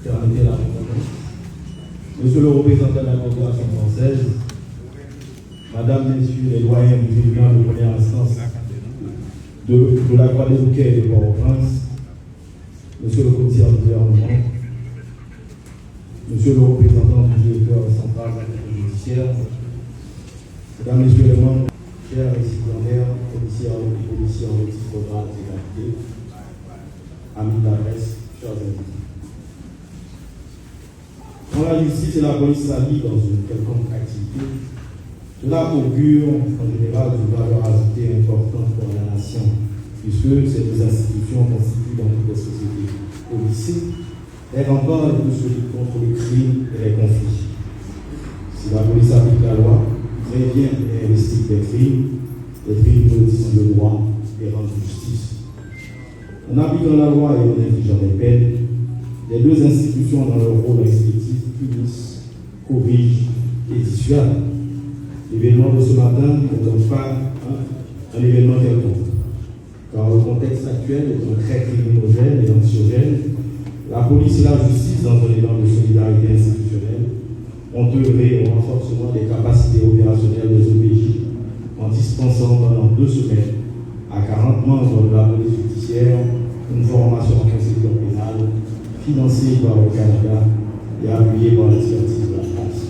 permettez la réponse. Monsieur le représentant de la coopération française, Madame, Messieurs les doyens du tribunal de première instance de la Croix des Bouquets et de Port-au-Prince, Monsieur le commissaire du gouvernement, Monsieur le représentant du directeur central judiciaire, Mesdames, Messieurs les membres, chers récipiendaires, policiers en titre grade et qualité, amis de la presse, chers invités. Quand la justice et la police s'allient dans une quelconque activité, cela augure en général d'une valeur ajoutée importante pour la nation, puisque ces deux institutions constituent dans toutes les sociétés policées les remparts de se lutter contre le crime et les conflits. Si la police applique la loi, prévient et investigue des crimes, les tribunaux disent le droit et rendent justice. En appliquant la loi et en infligeant des peines, les deux institutions dans leur rôle respectif punissent, corrigent et dissuadent. L'événement de ce matin n'est donc pas un événement quelconque, car le contexte actuel est très criminogène et anxiogène. La police et la justice, dans un élan de solidarité institutionnelle, ont œuvré au renforcement des capacités opérationnelles des OPJ en dispensant pendant 2 semaines à 40 membres de la police judiciaire une formation en procédure pénale financée par le Canada et appuyée par l'expertise de la France.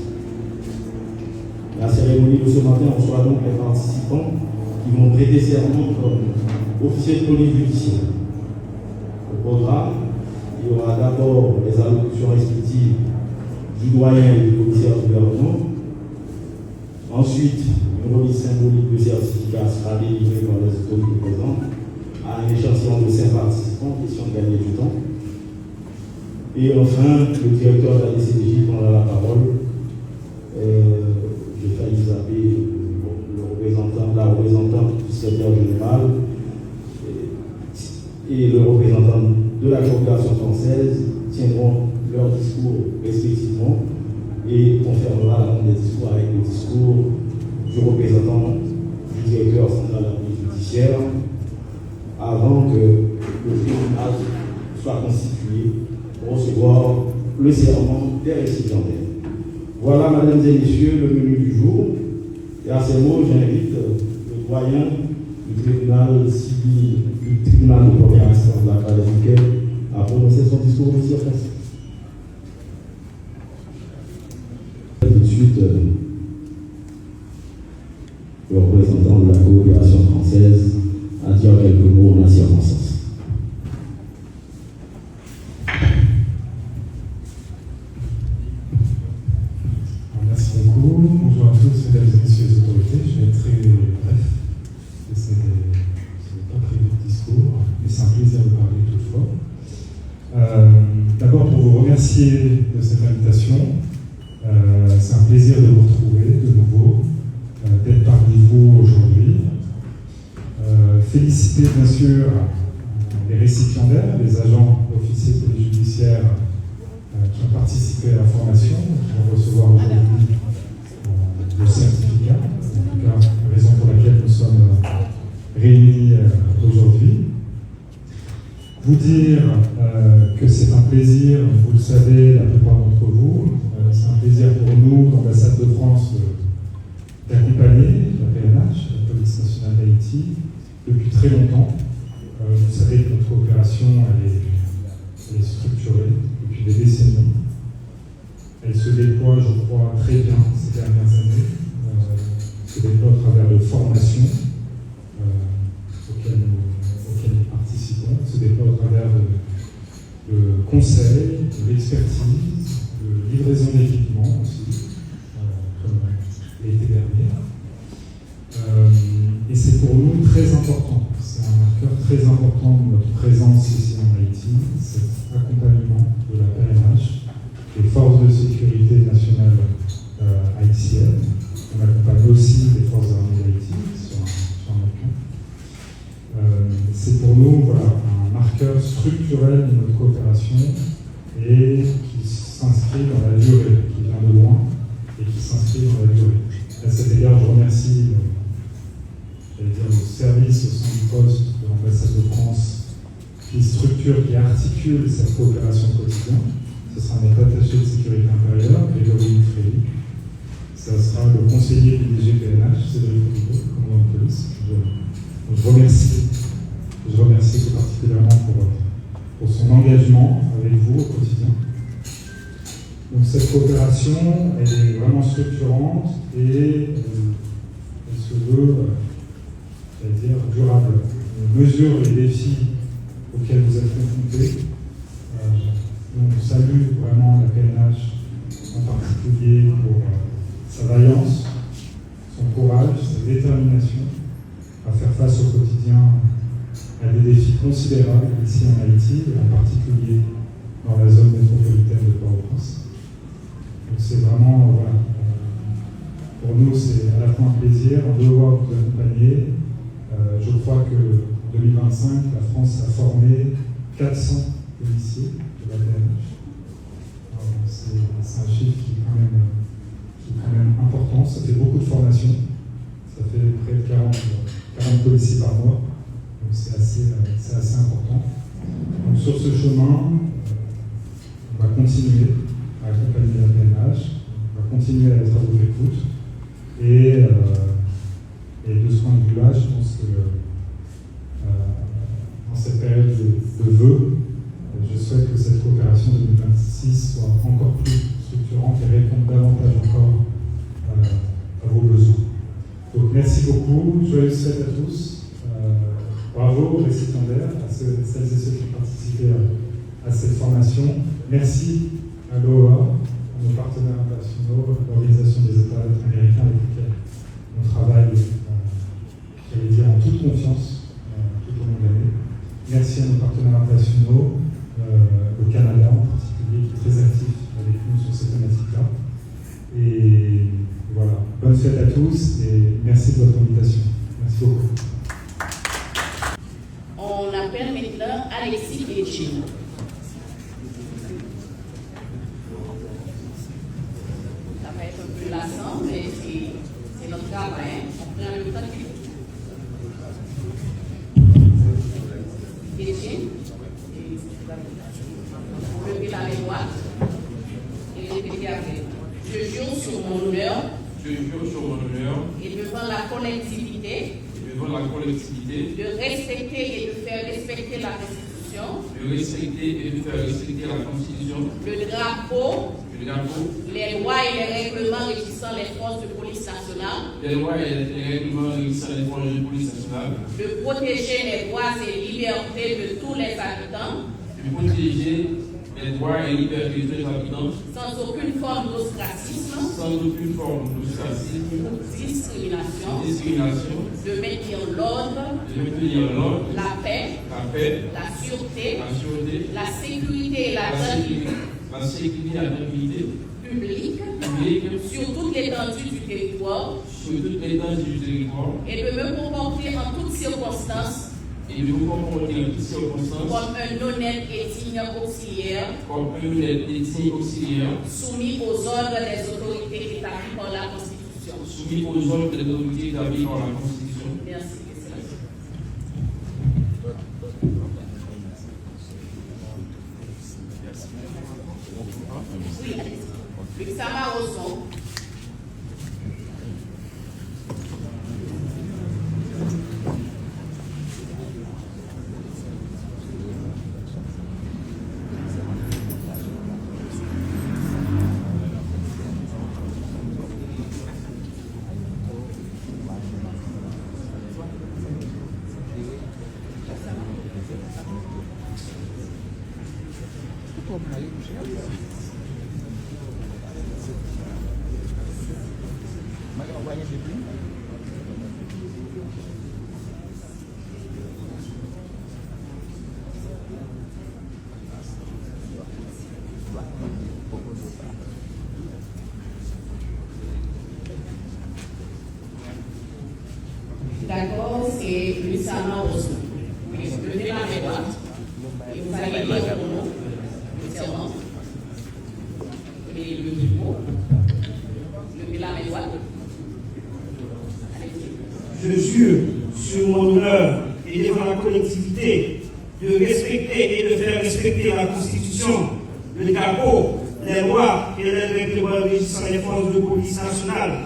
La cérémonie de ce matin reçoit donc les participants qui vont prêter serment comme officiers de police judiciaire. Au programme, il y aura d'abord les allocutions respectives du doyen et du commissaire du gouvernement. Ensuite, une remise symbolique de certificat sera délivrée par les autorités présentes à un échantillon de 5 participants, question de gagner du temps. Et enfin, le directeur de la DCDJ prendra la parole. J'ai failli zapper la représentante du secrétaire général et le représentant de la coopération française tiendront leur discours respectivement et confirmera la des discours avec le discours du représentant du directeur central de la police judiciaire avant que le tribunal soit constitué pour recevoir le serment des récipiendaires. Voilà, mesdames et messieurs, le menu du jour. Et à ces mots, j'invite le doyen du tribunal civil, du tribunal de première instance de la Croix des Bouquets à prononcer son discours de circonstance. Tout de suite, le représentant de la coopération française à dire quelques mots en la circonstance. Merci beaucoup. Bonjour à tous, mesdames et messieurs les autorités. Je vais être très bref. Ce n'est pas prévu de discours, mais c'est un plaisir de parler toutefois. D'abord, pour vous remercier de cette invitation. C'est un plaisir de vous retrouver de nouveau, d'être parmi vous aujourd'hui. Féliciter bien sûr les récipiendaires, les agents officiers de police judiciaire qui ont participé à la formation, qui vont recevoir aujourd'hui le certificat, en tout cas, la raison pour laquelle nous sommes réunis aujourd'hui. Vous dire que c'est un plaisir, vous le savez, la plupart d'entre vous, c'est un plaisir pour nous, l'ambassade de France, d'accompagner la PNH, la Police nationale d'Haïti, depuis très longtemps. Vous savez que notre coopération elle est structurée depuis des décennies. Elle se déploie, je crois, très bien ces dernières années. Se déploie à travers de formations auxquelles nous participons. Se déploie à travers de conseils, de l'expertise, de livraison d'équipements aussi, comme l'été dernier. Et c'est pour nous très important. C'est un marqueur très important de notre présence ici en Haïti, cet accompagnement de la PNH, des forces de sécurité nationales haïtiennes. On accompagne aussi les forces armées d'Haïti sur notre camp. C'est pour nous un marqueur structurel de notre coopération et qui s'inscrit dans la durée, qui vient de loin et qui s'inscrit dans la durée. À cet égard, je remercie le service au sein du poste de l'ambassade de France qui structure, qui articule cette coopération quotidienne. Ce attaché de sécurité intérieure, Grégory Frély. Ça sera le conseiller du DGPNH, Cédric Oliveau, commandant de police. Je remercie tout particulièrement pour son engagement avec vous au quotidien. Donc cette coopération, elle est vraiment structurante et elle se veut, c'est-à-dire durable. On mesure les défis auxquels vous êtes confrontés. On salue vraiment la PNH en particulier pour sa vaillance, son courage, sa détermination à faire face au quotidien à des défis considérables ici en Haïti, et en particulier dans la zone métropolitaine de Port-au-Prince. Donc c'est vraiment, voilà, pour nous c'est à la fois un plaisir, un devoir de vous accompagner. Je crois que en 2025, la France a formé 400 policiers de la PNH. C'est un chiffre qui est quand même important. Ça fait beaucoup de formations. Ça fait près de 40 policiers par mois. Donc c'est assez important. Donc sur ce chemin, on va continuer à accompagner la PNH. On va continuer à être à votre écoute. Et de ce point de vue-là, je pense que dans cette période de vœux, je souhaite que cette coopération 2026 soit encore plus structurante et réponde davantage encore à vos besoins. Donc merci beaucoup, joyeuses fêtes à tous. Bravo aux récipiendaires, à celles et ceux qui ont participé à cette formation. Merci à l'OEA, à nos partenaires internationaux, à l'Organisation des États américains avec lesquels on travaille, j'allais dire, en toute confiance tout au long de l'année. Merci à nos partenaires internationaux, au Canada en particulier, qui est très actif avec nous sur ces thématiques-là. Et voilà, bonne fête à tous et merci de votre invitation. Merci beaucoup. On appelle maintenant Alexis Etienne. Ça va être un peu lassant, mais c'est notre travail. On prend le temps qu'il faut. Etienne, vous levez la main droite et répétez après. Je jure sur mon honneur. Je jure sur mon honneur. Et devant la collectivité. De respecter et de faire respecter la Constitution. De respecter et de faire respecter la Constitution. Le drapeau. Les lois et les règlements régissant les forces de police nationale. Les lois et les règlements régissant les forces de police nationale. De protéger les droits et libertés de tous les habitants. De protéger les droits et libertés de tous les habitants. Sans aucune forme d'ostracisme. Sans aucune forme d'ostracisme. Discrimination. De maintenir l'ordre. La paix. La sûreté. La sécurité et la tranquillité publique sur toute l'étendue du territoire et de me comporter en toutes circonstances comme un honnête et digne auxiliaire soumis aux ordres des autorités établies par la Constitution. Merci. Oui, Luc Samaroson. D'accord, c'est Luciana Rosso. Levez la main droite. Et vous allez lire mon nom, le serment. Et le niveau. Levez la main droite. Je jure sur mon honneur et devant la collectivité de respecter et de faire respecter la Constitution, le drapeau, les lois et les règlements régissant les forces de police nationales,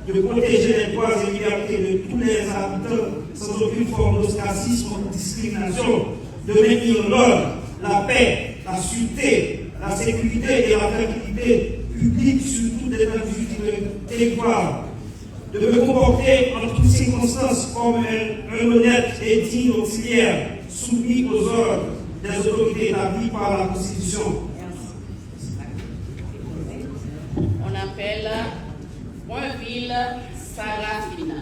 de protéger les droits et libertés de tous les habitants sans aucune forme d'ostracisme ou de discrimination, de maintenir l'ordre, la paix, la sûreté, la sécurité et la tranquillité publique sur toute l'étendue du territoire, de me comporter en toutes circonstances comme un honnête et digne auxiliaire soumis aux ordres des autorités établies par la Constitution. On appelle Poinville Sarafina.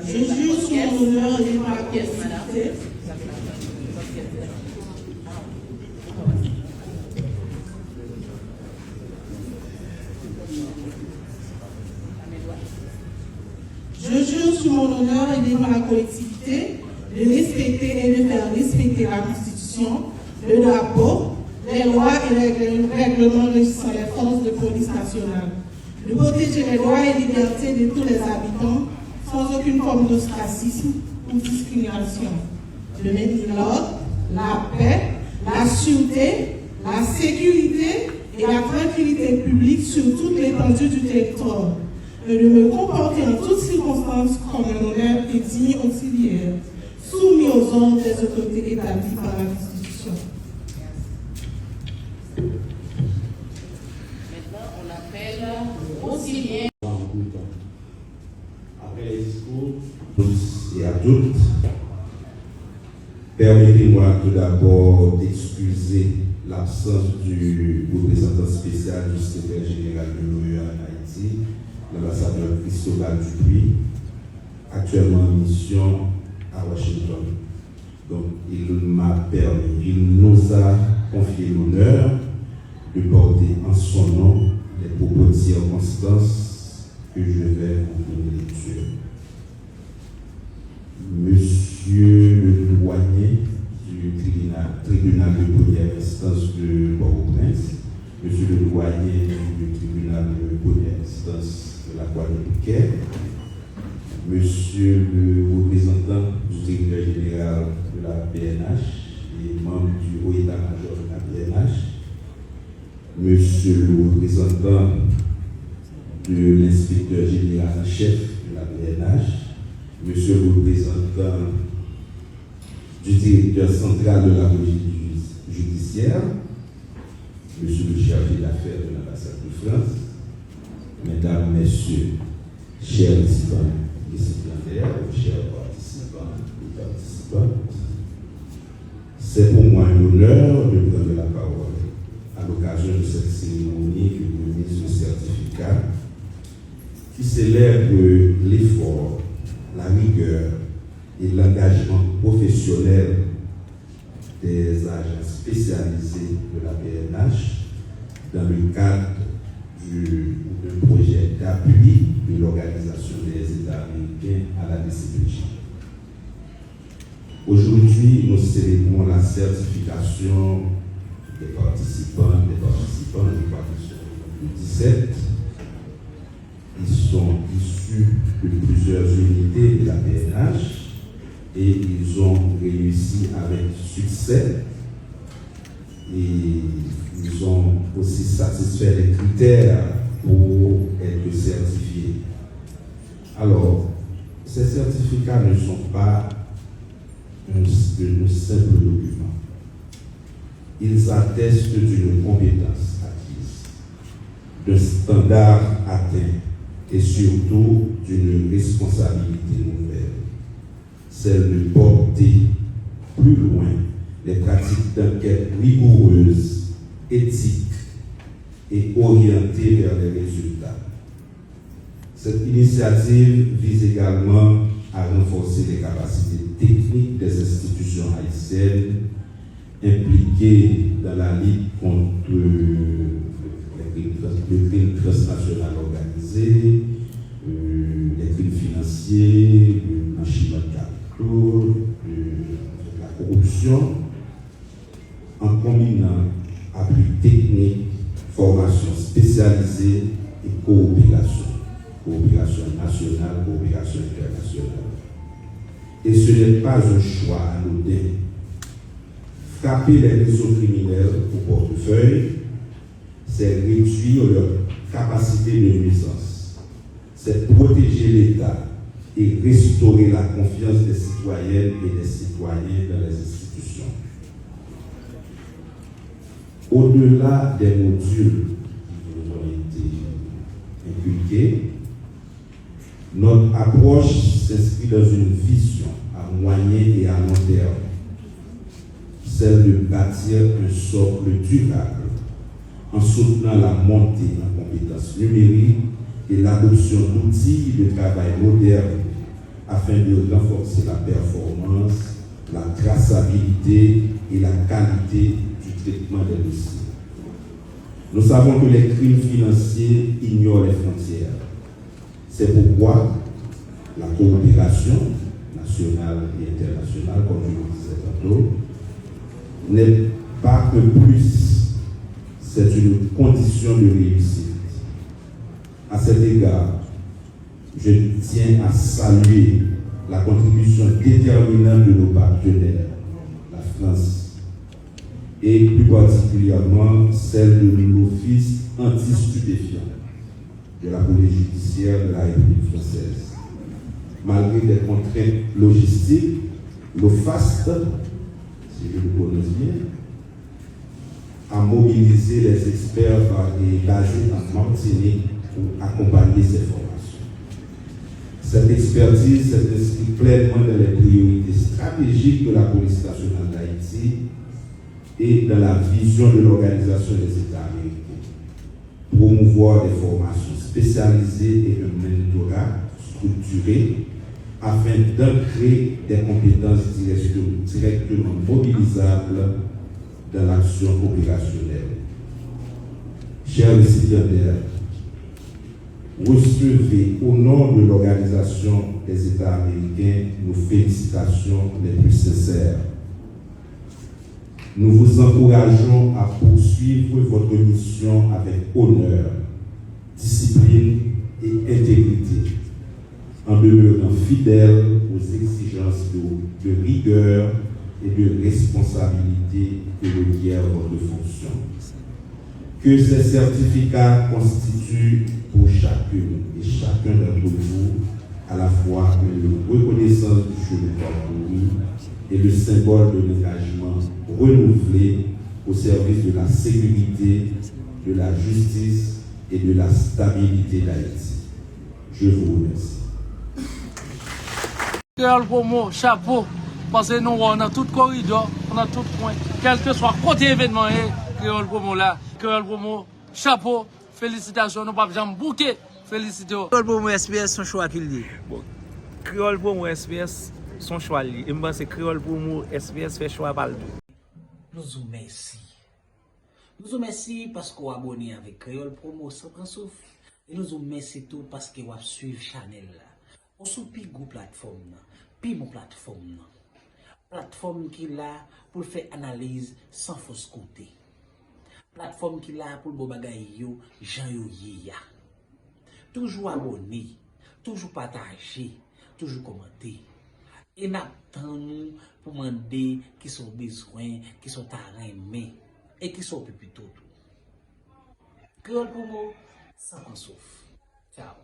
Je jure sur mon honneur et ma pièce. Je jure sur mon honneur et devant la collectivité de respecter et de faire respecter la Constitution, le drapeau, les lois et les règlements régissant les forces de police nationale, de protéger les droits et libertés de tous les habitants sans aucune forme d'ostracisme ou discrimination, de maintenir l'ordre, la paix, la sûreté, la sécurité et la tranquillité publique sur toute l'étendue du territoire, et de me comporter en toutes circonstances comme un honnête et digne auxiliaire, soumis aux ordres des autorités établies par la Constitution. Maintenant, on appelle Rosilien. Après les discours, tous et à toutes, permettez-moi tout d'abord d'excuser l'absence du représentant spécial du secrétaire général de l'ONU en Haïti, l'ambassadeur Cristobal Dupuis, actuellement en mission à Washington. Donc, il m'a permis, il nous a confié l'honneur de porter en son nom les propos de circonstances que je vais vous donner lecture. Monsieur le douanier du tribunal de première instance de Port-au-Prince, monsieur le douanier du tribunal de première instance de la Guadeloupe, monsieur le représentant du directeur général de la PNH et membre du haut état-major de la PNH, monsieur le représentant de l'inspecteur général en chef de la PNH, monsieur le représentant du directeur central de la police judiciaire, monsieur le chargé d'affaires de l'ambassade de France, mesdames, messieurs, chers récipiendaires, chers participants et participantes, c'est pour moi un honneur de prendre la parole à l'occasion de cette cérémonie de remise de certificat qui célèbre l'effort, la rigueur et l'engagement professionnel des agents spécialisés de la PNH dans le cadre d'un projet d'appui de l'Organisation des États américains à la DCPJ. Aujourd'hui, nous célébrons la certification des participants, je crois que c'est le 17. Ils sont issus de plusieurs unités de la PNH et ils ont réussi avec succès et ils ont aussi satisfait les critères pour être certifiés. Alors, ces certificats ne sont pas un simple document. Ils attestent d'une compétence acquise, d'un standard atteint et surtout d'une responsabilité nouvelle, celle de porter plus loin les pratiques d'enquête rigoureuses, éthiques et orientées vers les résultats. Cette initiative vise également à renforcer les capacités techniques des institutions haïtiennes impliquées dans la lutte contre le crime transnational organisé, les crimes financiers, le blanchiment de capitaux, la corruption, en combinant appui technique, formation spécialisée et coopération. Coopération nationale, coopération internationale. Et ce n'est pas un choix anodin. Frapper les réseaux criminels au portefeuille, c'est réduire leur capacité de nuisance, c'est protéger l'État et restaurer la confiance des citoyennes et des citoyens dans les institutions. Au-delà des modules qui nous ont été inculqués, notre approche s'inscrit dans une vision à moyen et à long terme, celle de bâtir un socle durable en soutenant la montée en compétences numériques et l'adoption d'outils de travail modernes afin de renforcer la performance, la traçabilité et la qualité du traitement des dossiers. Nous savons que les crimes financiers ignorent les frontières. C'est pourquoi la coopération nationale et internationale, comme je le disais tantôt, n'est pas que plus, c'est une condition de réussite. À cet égard, je tiens à saluer la contribution déterminante de nos partenaires, la France, et plus particulièrement celle de l'Office anti-stupéfiant de la police judiciaire de la République française. Malgré des contraintes logistiques, l'OFAST, si je le prononce bien, a mobilisé les experts et basés en Martinique pour accompagner ces formations. Cette expertise s'est inscrite pleinement dans les priorités stratégiques de la police nationale d'Haïti et dans la vision de l'Organisation des États américains. Promouvoir des formations spécialisées et un mentorat structuré afin d'ancrer des compétences directement mobilisables dans l'action opérationnelle. Chers récipiendaires, recevez au nom de l'Organisation des États américains nos félicitations les plus sincères. Nous vous encourageons à poursuivre votre mission avec honneur, discipline et intégrité, en demeurant fidèle aux exigences de rigueur et de responsabilité que requiert votre fonction. Que ces certificats constituent pour chacune et chacun d'entre vous à la fois une reconnaissance du chemin parcouru et le symbole de l'engagement renouvelé au service de la sécurité, de la justice et de la stabilité d'Haïti. Je vous remercie. Créole Promo, chapeau, parce que nous, on a tout corridor, on a tout point, quel que soit côté événement, Créole Promo là, Créole Promo, chapeau, félicitations, nous pas besoin de bouquet, félicitations. Créole Promo SPS, son choix qu'il dit. Bon, Créole Promo SPS, son choix li. Et moi, c'est Créole Promo SPS fait choix par le tout. Nous vous remercions. Nous vous remercions parce qu'on a abonné avec Créole Promo sans prendre souffle. Et nous vous remercions tout parce que vous avez suivi Chanel là. On sous pi gros plateforme, pi bon plateforme. Plateforme qui là pour faire analyse sans fausse côté. Plateforme qui là pour bon bagay yo, Jean yo ya. Toujours abonné, toujours partager, toujours commenter. Et n'attendons pour demander qui sont besoins, qui sont aimés et qui sont plutôt tout. Créole Promo, sans qu'on souffre. Ciao.